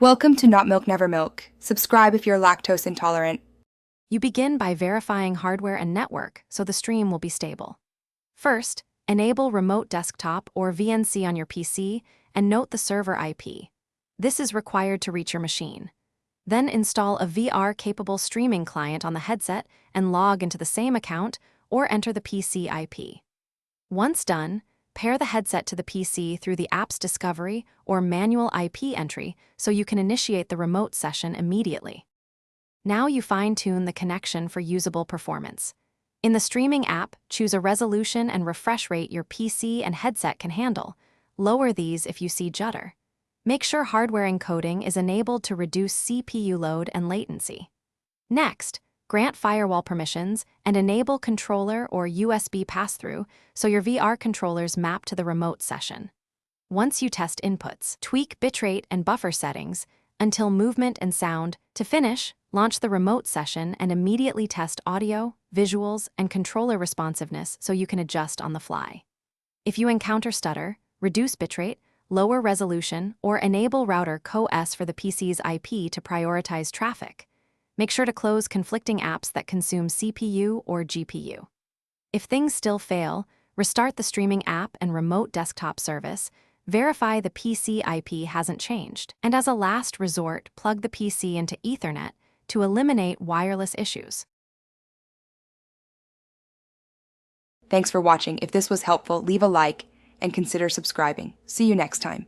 Welcome to Not Milk Never Milk. Subscribe if you're lactose intolerant. You begin by verifying hardware and network so the stream will be stable. First, enable Remote Desktop or VNC on your PC and note the server IP. This is required to reach your machine. Then install a VR-capable streaming client on the headset and log into the same account or enter the PC IP. Once done, pair the headset to the PC through the app's discovery or manual IP entry so you can initiate the remote session immediately. Now you fine-tune the connection for usable performance. In the streaming app, choose a resolution and refresh rate your PC and headset can handle. Lower these if you see judder. Make sure hardware encoding is enabled to reduce CPU load and latency. Next, grant firewall permissions and enable controller or USB pass-through so your VR controllers map to the remote session. Once you test inputs, tweak bitrate and buffer settings until movement and sound. To finish, launch the remote session and immediately test audio, visuals, and controller responsiveness so you can adjust on the fly. If you encounter stutter, reduce bitrate, lower resolution, or enable router co-S for the PC's IP to prioritize traffic. Make sure to close conflicting apps that consume CPU or GPU. If things still fail, restart the streaming app and remote desktop service, verify the PC IP hasn't changed, and as a last resort, plug the PC into Ethernet to eliminate wireless issues. Thanks for watching. If this was helpful, leave a like and consider subscribing. See you next time.